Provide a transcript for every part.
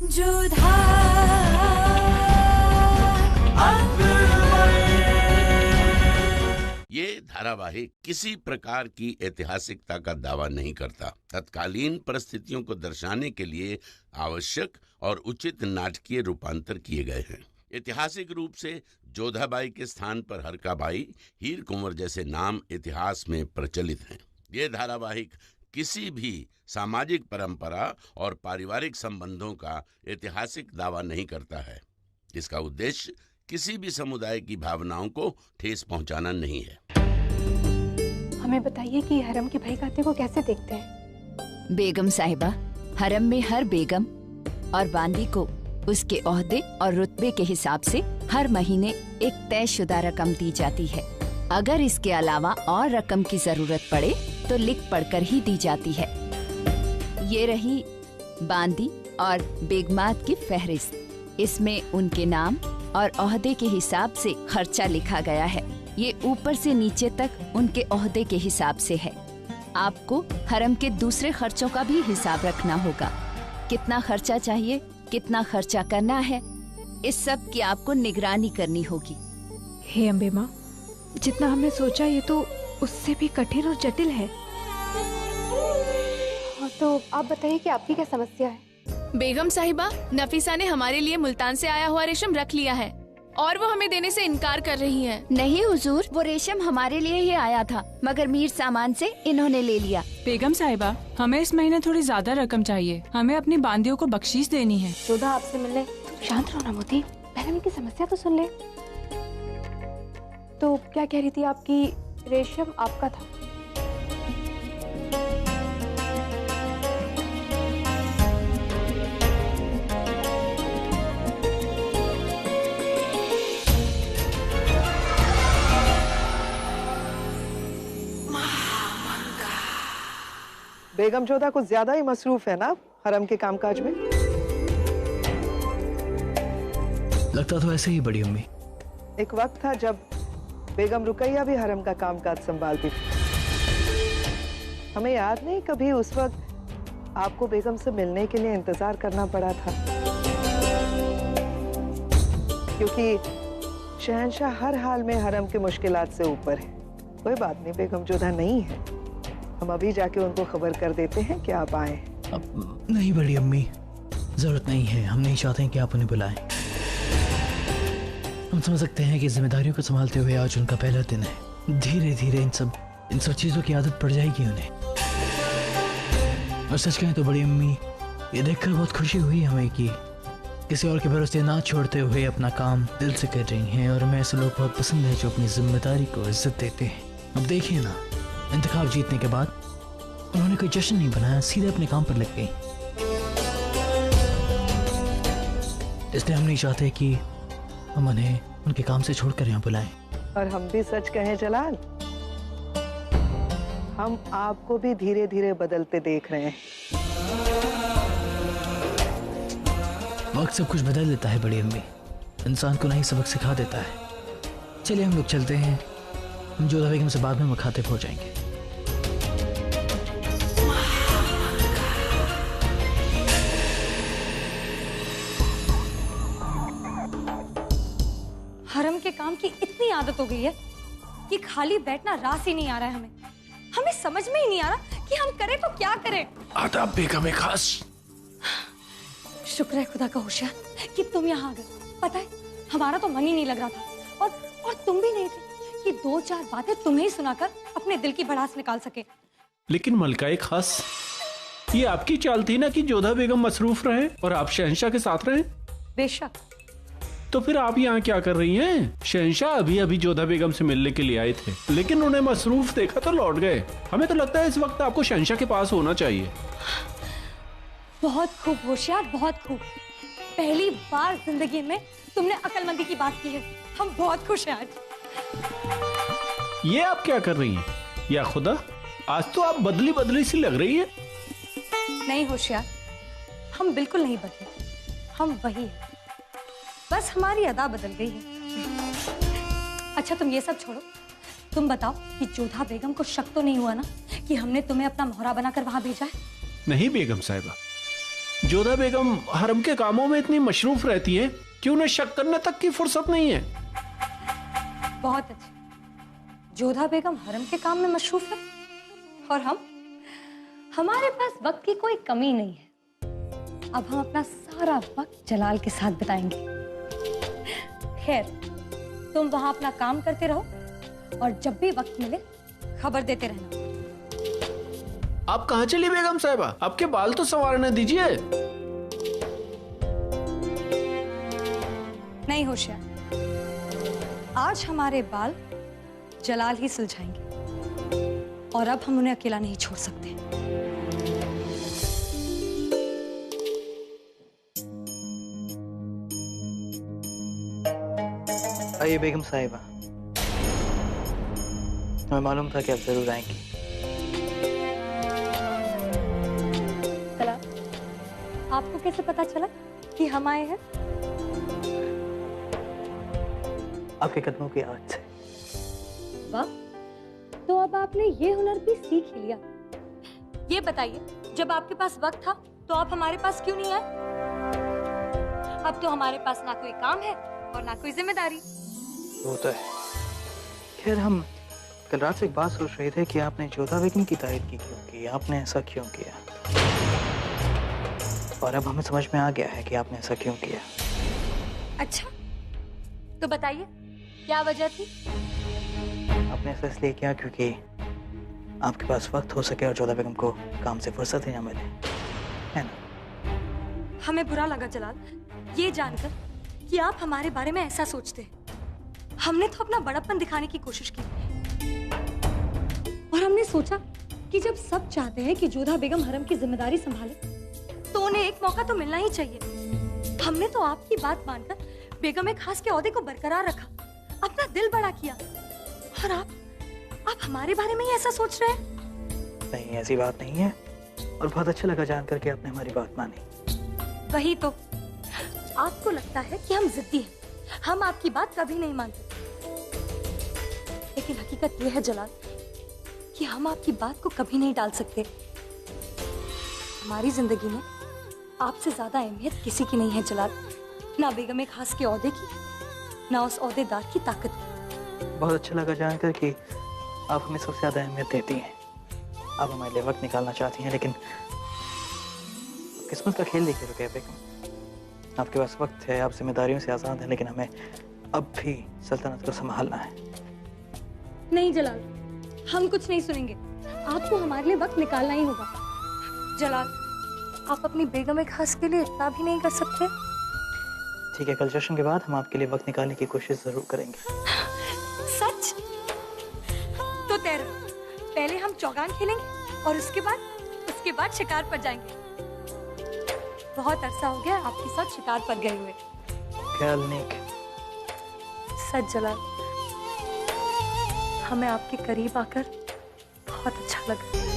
जोधा ये धारावाहिक किसी प्रकार की ऐतिहासिकता का दावा नहीं करता। तत्कालीन परिस्थितियों को दर्शाने के लिए आवश्यक और उचित नाटकीय रूपांतर किए गए हैं। ऐतिहासिक रूप से जोधाबाई के स्थान पर हरकाबाई, हीर कुंवर जैसे नाम इतिहास में प्रचलित हैं। ये धारावाहिक किसी भी सामाजिक परंपरा और पारिवारिक संबंधों का ऐतिहासिक दावा नहीं करता है। इसका उद्देश्य किसी भी समुदाय की भावनाओं को ठेस पहुंचाना नहीं है। हमें बताइए कि हरम के भाई खाते को कैसे देखते हैं? बेगम साहिबा, हरम में हर बेगम और बांदी को उसके ओहदे और रुतबे के हिसाब से हर महीने एक तयशुदा रकम दी जाती है। अगर इसके अलावा और रकम की जरूरत पड़े तो लिख पढ़कर ही दी जाती है। ये रही बांदी और बेगमात की फहरिस्त। इसमें उनके नाम और ओहदे के हिसाब से खर्चा लिखा गया है। ये ऊपर से नीचे तक उनके ओहदे के हिसाब से है। आपको हरम के दूसरे खर्चों का भी हिसाब रखना होगा। कितना खर्चा चाहिए, कितना खर्चा करना है, इस सब की आपको निगरानी करनी होगी। हे अम्बे माँ, जितना हमने सोचा ये तो उससे भी कठिन और जटिल है। तो आप बताइए कि आपकी क्या समस्या है? बेगम साहिबा, नफीसा ने हमारे लिए मुल्तान से आया हुआ रेशम रख लिया है और वो हमें देने से इनकार कर रही हैं। नहीं हुजूर, वो रेशम हमारे लिए ही आया था, मगर मीर सामान से इन्होंने ले लिया। बेगम साहिबा, हमें इस महीने थोड़ी ज्यादा रकम चाहिए। हमें अपनी बांदियों को बख्शीश देनी है। जोधा आपसे मिलने। शांत रहो ना मोती, पहले उनकी समस्या तो सुन ले। तो क्या कह रही थी आपकी रेशम आपका था? बेगम जोधा कुछ ज्यादा ही मसरूफ है ना हरम के कामकाज में। लगता तो ऐसे ही बड़ी अम्मी। एक वक्त था जब बेगम रुकैया भी हरम का कामकाज संभालती थी। हमें याद नहीं कभी उस वक्त आपको बेगम से मिलने के लिए इंतजार करना पड़ा था, क्योंकि शहंशाह हर हाल में हरम के मुश्किलात से ऊपर है। कोई बात नहीं, बेगम जोधा नहीं है, हम अभी जाके उनको खबर कर देते हैं कि आप आए। अब नहीं बड़ी अम्मी, जरूरत नहीं है। हम नहीं चाहते हैं कि आप उन्हें बुलाएं। हम समझ सकते हैं कि जिम्मेदारियों को संभालते हुए आज उनका पहला दिन है। धीरे धीरे इन सब चीजों की आदत पड़ जाएगी उन्हें। और सच कहें तो बड़ी अम्मी, ये देखकर बहुत खुशी हुई हमें कि किसी और के भरोसे ना छोड़ते हुए अपना काम दिल से कर रही हैं। और हमें ऐसे लोग बहुत पसंद है जो अपनी जिम्मेदारी को इज्जत देते हैं। अब देखिए ना, इंतखाब जीतने के बाद उन्होंने कोई जश्न नहीं बनाया, सीधे अपने काम पर लग गई। इसलिए हम नहीं चाहते कि हम उन्हें उनके काम से छोड़कर यहाँ बुलाएं। और हम भी सच कहें जलाल, हम आपको भी धीरे धीरे बदलते देख रहे हैं। वक्त सब कुछ बदल देता है बड़ी अम्मी, इंसान को नई सबक सिखा देता है। चलिए हम लोग चलते हैं, हम जोधा बेगम से बाद में मुखातिब हो जाएंगे। हरम के काम की इतनी आदत हो गई है कि खाली बैठना रास ही नहीं आ रहा है। हमें समझ में ही नहीं आ रहा कि हम करें तो क्या करें। आदाब बेगम खास। शुक्र है खुदा का होशियार कि तुम यहाँ आ गए। पता है, हमारा तो मन ही नहीं लग रहा था और तुम भी नहीं थे कि दो चार बातें तुम्हें ही सुनाकर अपने दिल की भड़ास निकाल सके। लेकिन मलकाए खास, ये आपकी चाल थी ना कि जोधा बेगम मसरूफ रहे और आप शहंशाह के साथ रहे। बेशक। तो फिर आप यहाँ क्या कर रही हैं? शहंशाह अभी अभी जोधा बेगम से मिलने के लिए आए थे, लेकिन उन्हें मसरूफ देखा तो लौट गए। हमें तो लगता है इस वक्त आपको शहंशाह के पास होना चाहिए। बहुत खूब होशियार, बहुत खूब। पहली बार जिंदगी में तुमने अकलमंदी की बात की है। हम बहुत खुश हैं आज। ये आप क्या कर रही हैं? या खुदा, आज तो आप बदली बदली सी लग रही है। नहीं होशियार, हम बिल्कुल नहीं बदले, हम वही हैं। बस हमारी अदा बदल गई है। अच्छा तुम ये सब छोड़ो, तुम बताओ कि जोधा बेगम को शक तो नहीं हुआ ना कि हमने तुम्हें अपना मोहरा बनाकर वहां भेजा है? नहीं बेगम साहिबा, जोधा बेगम हरम के कामों में इतनी मशरूफ रहती है कि उन्हें शक करने तक की फुर्सत नहीं है। बहुत अच्छे। जोधा बेगम हरम के काम में मशरूफ है और हमारे पास वक्त की कोई कमी नहीं है। अब हम अपना सारा वक्त जलाल के साथ बिताएंगे। खैर, तुम वहां अपना काम करते रहो और जब भी वक्त मिले खबर देते रहना। आप कहाँ चली बेगम साहिबा? आपके बाल तो संवारने दीजिए। नहीं होशियार, आज हमारे बाल जलाल ही सुलझाएंगे और अब हम उन्हें अकेला नहीं छोड़ सकते। आइए बेगम साहिबा, हमें मालूम था कि आप जरूर आएंगी। आपको कैसे पता चला कि हम आए हैं? आपके कदमों की आवाज से। वाह, तो अब आपने ये हुनर भी सीख ही लिया। ये बताइए, जब आपके पास वक्त था तो आप हमारे पास क्यों नहीं आए? अब तो हमारे पास ना कोई काम है और ना कोई जिम्मेदारी। वो तो है। खैर, हम कल रात से एक बात सोच रहे थे कि आपने जोधा बेगम की तारीफ की क्यों की, आपने ऐसा क्यों किया? और अब हमें समझ में आ गया है कि आपने ऐसा क्यों किया। अच्छा, तो बताइए क्या वजह थी? आपने ऐसा इसलिए किया क्योंकि आपके पास वक्त हो सके और जोधा बेगम को काम से फुर्सत ही ना मिले, है ना? हमें बुरा लगा जलाल, ये जानकर कि आप हमारे बारे में ऐसा सोचते हैं। हमने तो अपना बड़प्पन दिखाने की कोशिश की और हमने सोचा कि जब सब चाहते हैं कि जोधा बेगम हरम की जिम्मेदारी संभाले तो उन्हें एक मौका तो मिलना ही चाहिए। हमने तो आपकी बात मानकर बेगम खास के ओहदे को बरकरार रखा, अपना दिल बड़ा किया, और आप हमारे बारे में ही ऐसा सोच रहे हैं? नहीं, ऐसी बात नहीं है और बहुत अच्छा लगा जानकर कि आपने हमारी बात मानी। वही तो, आपको लगता है कि हम जिद्दी हैं, हम आपकी बात कभी नहीं मानते, लेकिन हकीकत यह है जलाल कि हम आपकी बात को कभी नहीं टाल सकते। हमारी जिंदगी में आपसे ज्यादा अहमियत किसी की नहीं है जलाल, ना बेगम खास के ओहदे की, ना उस ओहदेदार की ताकत की। बहुत अच्छा लगा जानकर कि आप हमें सबसे ज्यादा अहमियत देती हैं। आप हमारे लिए वक्त निकालना चाहती हैं, लेकिन किस्मत का खेल देखिए रुपया बेगम। आपके पास वक्त है, आप जिम्मेदारियों से आजाद हैं, लेकिन हमें अब भी सल्तनत को संभालना है। नहीं जलाल, हम कुछ नहीं सुनेंगे, आपको हमारे लिए वक्त निकालना ही होगा। जलाल, आप अपनी बेगम खास के लिए इतना भी नहीं कर सकते? ठीक है, कल जश्न के बाद हम आपके लिए वक्त निकालने की कोशिश जरूर करेंगे। सच? तो तैर, पहले हम चौगान खेलेंगे और उसके बाद शिकार पर जाएंगे। बहुत अरसा हो गया आपके साथ शिकार पर गए हुए। ख्याल नेक। सच जलाल, हमें आपके करीब आकर बहुत अच्छा लगा।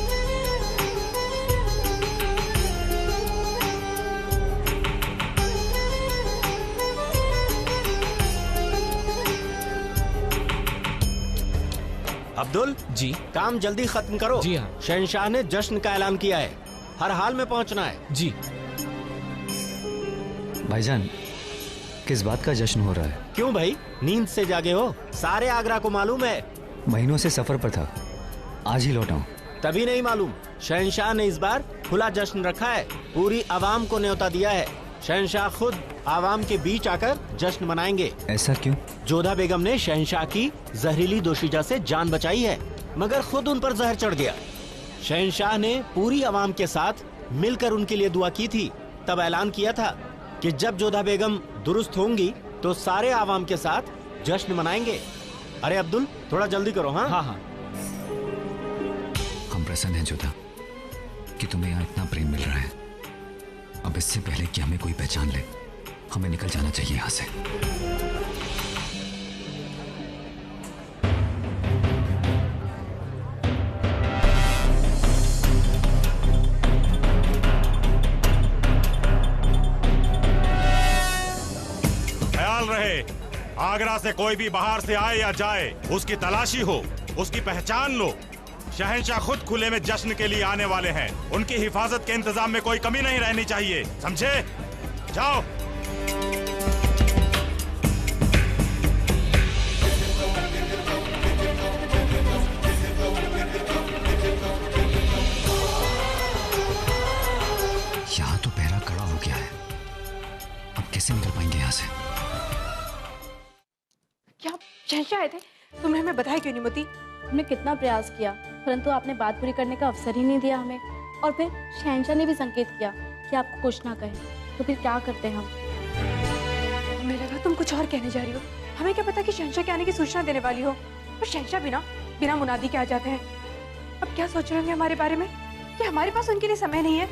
अब्दुल जी, काम जल्दी खत्म करो। जी हाँ। शहंशाह ने जश्न का ऐलान किया है, हर हाल में पहुंचना है। जी भाईजान, किस बात का जश्न हो रहा है? क्यों भाई, नींद से जागे हो? सारे आगरा को मालूम है। महीनों से सफर पर था, आज ही लौटा हूँ। तभी नहीं मालूम, शहंशाह ने इस बार खुला जश्न रखा है, पूरी आवाम को न्योता दिया है। शहंशाह खुद आवाम के बीच आकर जश्न मनाएंगे। ऐसा क्यों? जोधा बेगम ने शहंशाह की जहरीली दोशीजा से जान बचाई है, मगर खुद उन पर जहर चढ़ गया। शहंशाह ने पूरी आवाम के साथ मिलकर उनके लिए दुआ की थी, तब ऐलान किया था कि जब जोधा बेगम दुरुस्त होंगी तो सारे आवाम के साथ जश्न मनाएंगे। अरे अब्दुल, थोड़ा जल्दी करो। हाँ हाँ हाँ। हम प्रसन्न हैं जोधा कि तुम्हें यहाँ इतना प्रेम मिल रहा है। अब इससे पहले कि हमें कोई पहचान ले, हमें निकल जाना चाहिए यहाँ से। ख्याल रहे, आगरा से कोई भी बाहर से आए या जाए, उसकी तलाशी हो, उसकी पहचान लो, शहंशाह खुद खुले में जश्न के लिए आने वाले हैं। उनकी हिफाजत के इंतजाम में कोई कमी नहीं रहनी चाहिए, समझे? जाओ। यहाँ तो पहरा खड़ा हो गया है, अब कैसे निकल पाएंगे यहाँ से? क्या शहंशाह आए थे? तुमने हमें बताया क्यों नहीं मोती? हमने कितना प्रयास किया परंतु आपने बात पूरी करने का अवसर ही नहीं दिया हमें। और फिर शहंशाह ने भी संकेत किया कि आपको कुछ ना कहे, तो फिर क्या करते हम? हमें लगा तुम कुछ और कहने जा रही हो। हमें क्या पता कि शहंशाह के आने की सूचना देने वाली हो। और शहंशाह बिना मुनादी के आ जाते हैं। अब क्या सोच रहे होंगे हमारे बारे में कि हमारे पास उनके लिए समय नहीं है।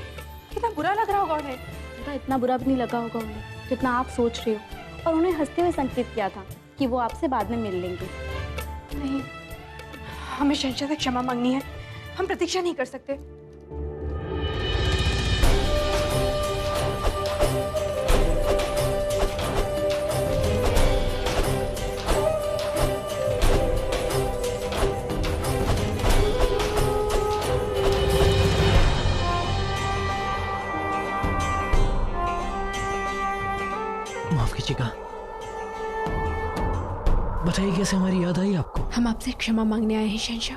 कितना बुरा लग रहा होगा उन्हें। इतना बुरा भी नहीं लगा होगा उन्हें जितना आप सोच रहे हो। और उन्हें हंसते हुए संकेत किया था कि वो आपसे बाद में मिल लेंगे। नहीं, हमें शहंशाह से क्षमा मांगनी है। हम प्रतीक्षा नहीं कर सकते। माफ कीजिएगा, बताइए कैसे हमारी याद आई आपको? हम आपसे क्षमा मांगने आए हैं शहंशाह।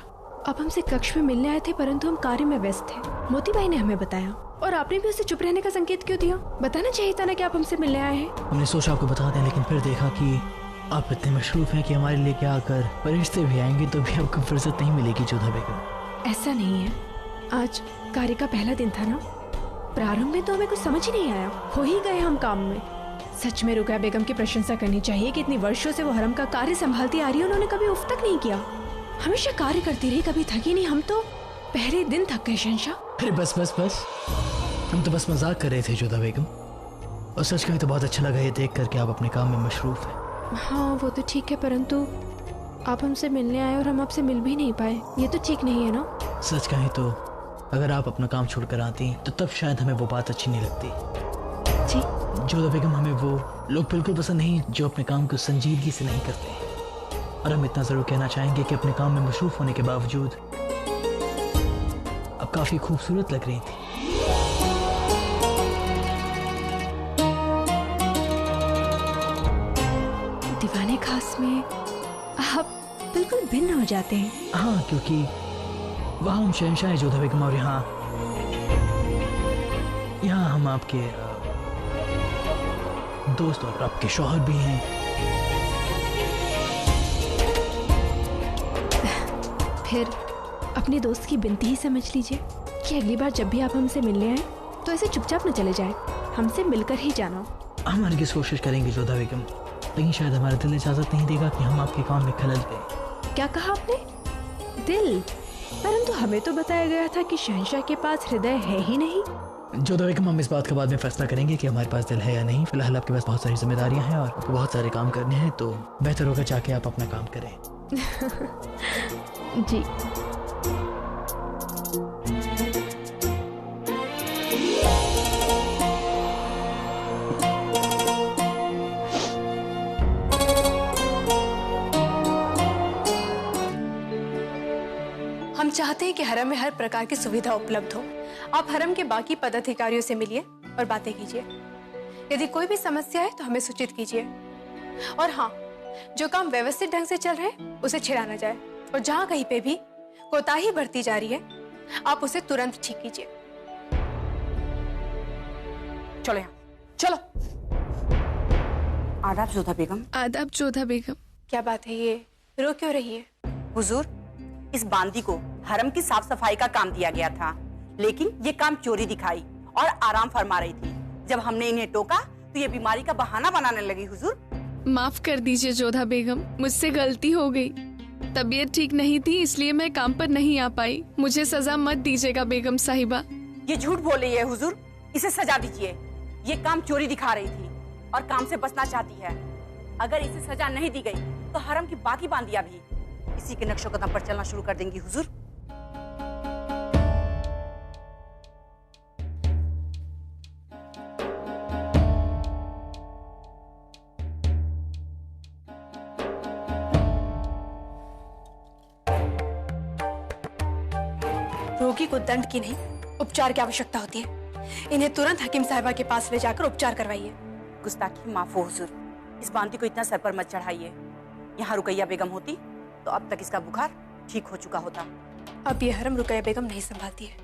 आप हमसे कक्ष में मिलने आए थे परंतु हम कार्य में व्यस्त थे। मोती भाई ने हमें बताया और आपने भी उसे चुप रहने का संकेत क्यों दिया? बताना चाहिए था ना कि आप हमसे मिलने आए हैं। हमने सोचा आपको बता दें, लेकिन फिर देखा कि आप इतने मशरूफ हैं कि हमारे लिए क्या आकर फरिश्ते भी आएंगे तो भी आपको फुर्सत नहीं मिलेगी जोधा बेगम। ऐसा नहीं है, आज कार्य का पहला दिन था ना। प्रारंभ में तो हमें कुछ समझ ही नहीं आया, हो ही गए हम काम में। सच में रुकैया बेगम की प्रशंसा करनी चाहिए कि इतनी वर्षों से वो हरम का कार्य संभालती आ रही है। उन्होंने कभी उफ तक नहीं किया, हमेशा कार्य करती रही, कभी थकी नहीं। हम तो पहले दिन थक गए शहंशाह। अरे बस बस बस, हम तो बस मजाक कर रहे थे जोधा बेगम। और सच कहें तो बहुत अच्छा लगा ये देख कर कि आप अपने काम में मशरूफ हैं। हाँ वो तो ठीक है, परंतु आप हमसे मिलने आए और हम आपसे मिल भी नहीं पाए, ये तो ठीक नहीं है ना? सच कहें तो अगर आप अपना काम छोड़कर आती तो तब शायद हमें वो बात अच्छी नहीं लगती। जी जोधा बेगम, हमें वो लोग बिल्कुल पसंद नहीं जो अपने काम को संजीदगी से नहीं करते। और हम इतना जरूर कहना चाहेंगे कि अपने काम में मशरूफ होने के बावजूद अब काफी खूबसूरत लग रही थी। दीवाने खास में आप बिल्कुल भिन्न हो जाते हैं। हाँ, क्योंकि वहाँ हम शहंशाह हैं जोधा बेगम और यहाँ हम आपके दोस्त और आपके शौहर भी हैं। फिर अपने दोस्त की बिनती ही समझ लीजिए कि अगली बार जब भी आप हमसे मिलने आए तो ऐसे चुपचाप न चले जाएं, हमसे मिलकर ही जाना। हम हरगिज़ कोशिश करेंगे जोधा बेगम, लेकिन शायद हमारा दिल इजाजत नहीं देगा कि हम आपके काम में खलल दें। क्या कहा आपने? दिल? परंतु हमें तो बताया गया था कि शहंशाह के पास हृदय है ही नहीं। जोधा बेगम, हम इस बात का बाद में फैसला करेंगे कि हमारे पास दिल है या नहीं। फिलहाल आपके पास बहुत सारी जिम्मेदारियां हैं और आपको बहुत सारे काम करने हैं, तो बेहतर होगा जाके आप अपना काम करें। जी। हम चाहते हैं कि हरम में हर प्रकार की सुविधा उपलब्ध हो। आप हरम के बाकी पदाधिकारियों से मिलिए और बातें कीजिए। यदि कोई भी समस्या है तो हमें सूचित कीजिए। और हाँ, जो काम व्यवस्थित ढंग से चल रहे हैं उसे छिड़ा ना जाए, और जहाँ कहीं पे भी कोताही बरती जा रही है आप उसे तुरंत ठीक कीजिए। चलो यहाँ, चलो। आदाब जोधा बेगम। आदाब जोधा बेगम। क्या बात है, ये रो क्यों रही है? हुजूर, इस बांदी को हरम की साफ सफाई का काम दिया गया था, लेकिन ये काम चोरी दिखाई और आराम फरमा रही थी। जब हमने इन्हें टोका तो ये बीमारी का बहाना बनाने लगी। हुजूर, माफ कर दीजिए जोधा बेगम, मुझसे गलती हो गई। तबीयत ठीक नहीं थी इसलिए मैं काम पर नहीं आ पाई। मुझे सजा मत दीजिएगा बेगम साहिबा। ये झूठ बोल रही है हुजूर, इसे सजा दीजिए। ये काम चोरी दिखा रही थी और काम से बचना चाहती है। अगर इसे सजा नहीं दी गई तो हरम की बाकी बांदियां भी इसी के नक्शो कदम पर चलना शुरू कर देंगी। हुजूर, को दंड की नहीं, उपचार की आवश्यकता होती है। इन्हें तुरंत हकीम साहिबा के पास ले जाकर उपचार करवाइए। गुस्ताखी माफ हो हुजूर, इस बांदी को इतना सर पर मत चढ़ाइए। यहाँ रुकैया बेगम होती तो अब तक इसका बुखार ठीक हो चुका होता। अब ये हरम रुकैया बेगम नहीं संभालती है।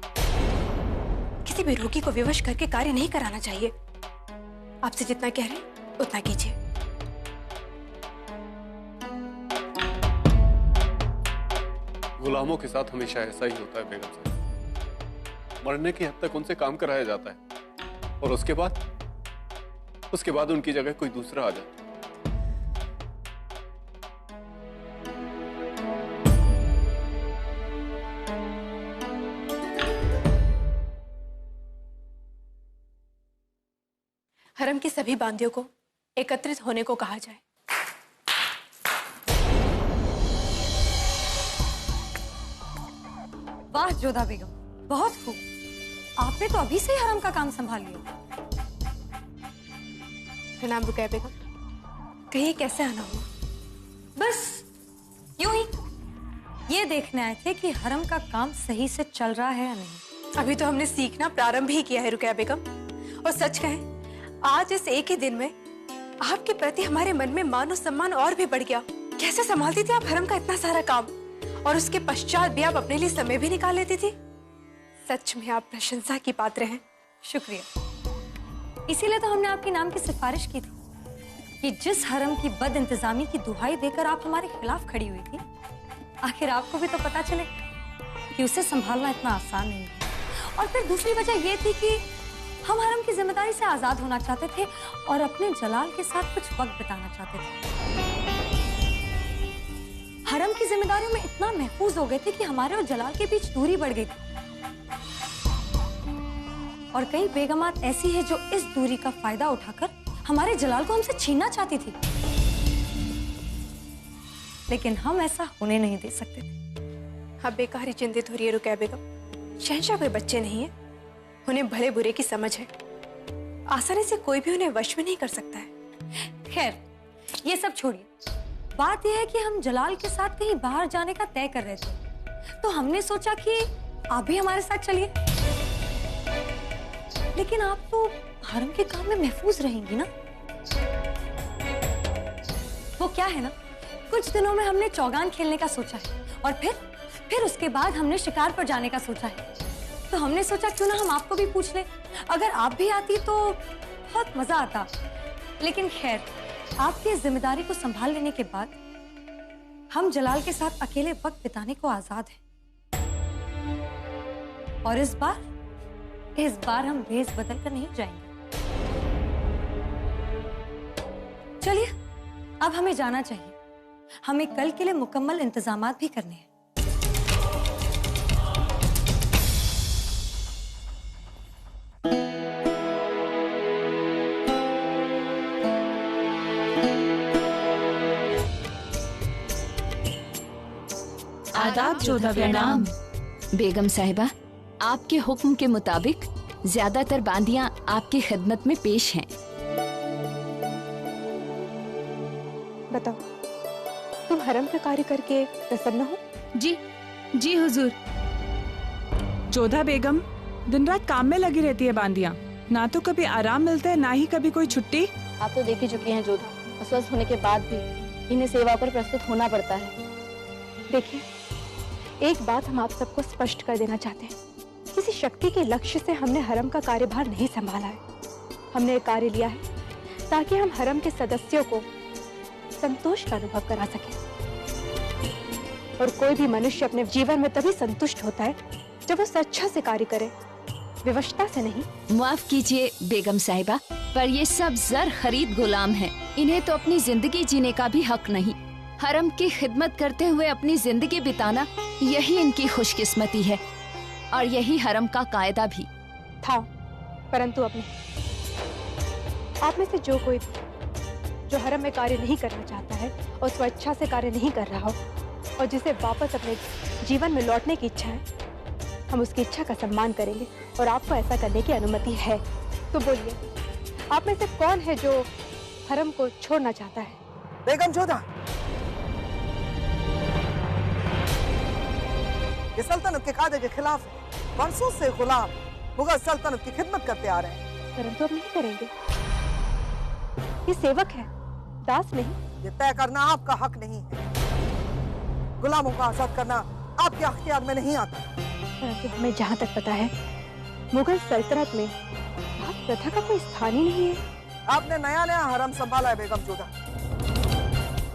किसी भी रोगी को विवश करके कार्य नहीं कराना चाहिए। आपसे जितना कह रहे उतना कीजिए। गुलामों के साथ हमेशा ऐसा ही होता है बेगम साहब। मरने की हद तक उनसे काम कराया जाता है और उसके बाद उनकी जगह कोई दूसरा आ जाता है। हरम की सभी बांदियों को एकत्रित होने को कहा जाए। वाह जोधा बेगम, बहुत खूब। आपने तो अभी से ही हरम का काम संभाल लिया। प्रणाम रुकैया बेगम। कहीं कैसे आना हुआ? बस यूं ही ये देखने आए थे कि हरम का काम सही से चल रहा है या नहीं। अभी तो हमने सीखना प्रारंभ ही किया है रुकैया बेगम। और सच कहें, आज इस एक ही दिन में आपके प्रति हमारे मन में मान और सम्मान और भी बढ़ गया। कैसे संभालती थी आप हरम का इतना सारा काम, और उसके पश्चात भी आप अपने लिए समय भी निकाल लेती थी। सच में आप प्रशंसा की पात्र हैं। शुक्रिया। इसीलिए तो हमने आपके नाम की सिफारिश की थी कि जिस हरम की बद इंतजामी की दुहाई देकर आप हमारे खिलाफ खड़ी हुई थी, आखिर आपको भी तो पता चले कि उसे संभालना इतना आसान नहीं है। और फिर दूसरी वजह यह थी कि हम हरम की जिम्मेदारी से आजाद होना चाहते थे और अपने जलाल के साथ कुछ वक्त बिताना चाहते थे। हरम की जिम्मेदारियों में इतना महफूज हो गए थे कि हमारे और जलाल के बीच दूरी बढ़ गई थी। और कई बेगमात ऐसी है जो इस दूरी का फायदा उठाकर हमारे जलाल को हमसे छीनना चाहती थी, लेकिन हम ऐसा होने नहीं दे सकते थे। आप बेकार ही चिंतित हो रही है रुकैया बेगम। शहंशाह कोई बच्चे नहीं है, उन्हें भले बुरे की समझ है। आसानी से कोई भी उन्हें वश में नहीं कर सकता है। खैर, ये सब छोड़िए। बात यह है कि हम जलाल के साथ कहीं बाहर जाने का तय कर रहे थे, तो हमने सोचा कि आप भी हमारे साथ चलिए। लेकिन आप तो हरम के काम में महफूज रहेंगी ना। वो क्या है ना, कुछ दिनों में हमने चौगान खेलने का सोचा है, और फिर उसके बाद हमने शिकार पर जाने का सोचा है। तो हमने सोचा क्यों ना हम आपको भी पूछ लें। अगर आप भी आती तो बहुत मजा आता। लेकिन खैर, आपकी इस जिम्मेदारी को संभाल लेने के बाद हम जलाल के साथ अकेले वक्त बिताने को आजाद हैं। और इस बार हम भेष बदल कर नहीं जाएंगे। चलिए, अब हमें जाना चाहिए। हमें कल के लिए मुकम्मल इंतजामात भी करने हैं। आदाब जोधा बेगम। बेगम साहिबा, आपके हुक्म के मुताबिक ज्यादातर बांदियां आपकी खिदमत में पेश हैं। बताओ, तुम हरम का कार्य करके प्रसन्न हो? जी हुजूर। जोधा बेगम दिन रात काम में लगी रहती है बांदियां, ना तो कभी आराम मिलता है ना ही कभी कोई छुट्टी। आप तो देख ही चुकी हैं जोधा, अस्वस्थ होने के बाद भी इन्हें सेवा पर प्रस्तुत होना पड़ता है। देखिए, एक बात हम आप सबको स्पष्ट कर देना चाहते हैं। किसी शक्ति के लक्ष्य से हमने हरम का कार्यभार नहीं संभाला है। हमने एक कार्य लिया है ताकि हम हरम के सदस्यों को संतोष का अनुभव करा सकें। और कोई भी मनुष्य अपने जीवन में तभी संतुष्ट होता है जब वो स्वेच्छा से कार्य करे, विवशता से नहीं। माफ कीजिए बेगम साहिबा, पर ये सब जर खरीद गुलाम हैं। इन्हें तो अपनी जिंदगी जीने का भी हक नहीं। हरम की खिदमत करते हुए अपनी जिंदगी बिताना, यही इनकी खुशकिस्मती है और यही हरम का कायदा भी था। परंतु अब नहीं। आप में से जो कोई जो हरम में कार्य नहीं करना चाहता है और स्वेच्छा से कार्य नहीं कर रहा हो और जिसे वापस अपने जीवन में लौटने की इच्छा है, हम उसकी इच्छा का सम्मान करेंगे और आपको ऐसा करने की अनुमति है। तो बोलिए, आप में से कौन है जो हरम को छोड़ना चाहता है? बेगम जोधा, ये सल्तनत के कायदे के खिलाफ है। बरसों से गुलाम मुगल सल्तनत की खिदमत करते आ रहे हैं। परंतु अब नहीं करेंगे। ये सेवक है, दास नहीं। ये तय करना आपका हक नहीं है। गुलामों का आजाद करना आपके अख्तियार में नहीं आता। परंतु हमें जहाँ तक पता है, मुगल सल्तनत में दास प्रथा का कोई स्थान ही नहीं है। आपने नया नया हरम संभाला है बेगम जोधा।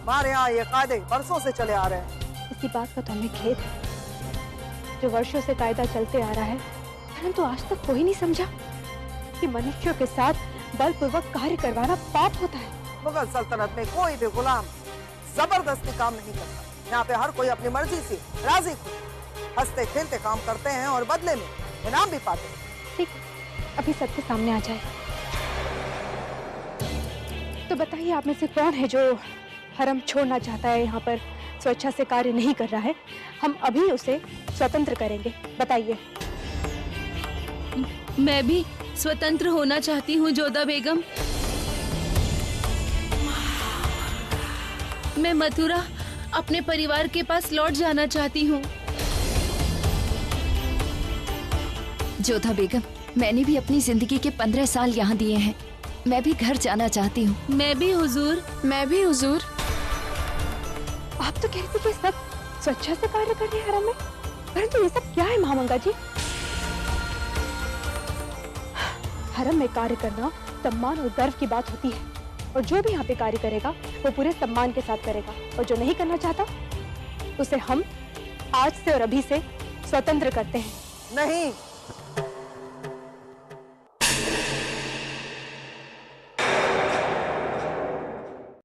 हमारे यहाँ ये कायदे बरसों से चले आ रहे हैं। इसी बात का तो हमें खेद है, जो वर्षों से कायदा चलते आ रहा है, परंतु आज तक कोई नहीं समझा कि मनुष्यों के साथ बलपूर्वक कार्य करवाना पाप होता है। मुगल सल्तनत में कोई भी गुलाम जबरदस्ती काम नहीं करता। यहाँ पे हर कोई अपनी मर्जी से राजी खुद हंसते खेलते काम करते हैं और बदले में इनाम भी पाते हैं। ठीक, अभी सबके सामने आ जाए। तो बताइए, आप में से कौन है जो हरम छोड़ना चाहता है, यहाँ पर स्वेच्छा से कार्य नहीं कर रहा है? हम अभी उसे स्वतंत्र करेंगे। बताइए। मैं भी स्वतंत्र होना चाहती हूँ जोधा बेगम। मैं मथुरा अपने परिवार के पास लौट जाना चाहती हूँ। जोधा बेगम, मैंने भी अपनी जिंदगी के 15 साल यहाँ दिए हैं। मैं भी घर जाना चाहती हूँ। मैं भी हुजूर, मैं भी हुजूर। आप तो कह रहे थे कि सब स्वेच्छा से कार्य कर रहे हैं हरम में, परंतु ये सब क्या है महामंगा जी? हरम में कार्य करना सम्मान और गर्व की बात होती है, और जो भी यहाँ पे कार्य करेगा वो पूरे सम्मान के साथ करेगा, और जो नहीं करना चाहता उसे हम आज से और अभी से स्वतंत्र करते हैं। नहीं,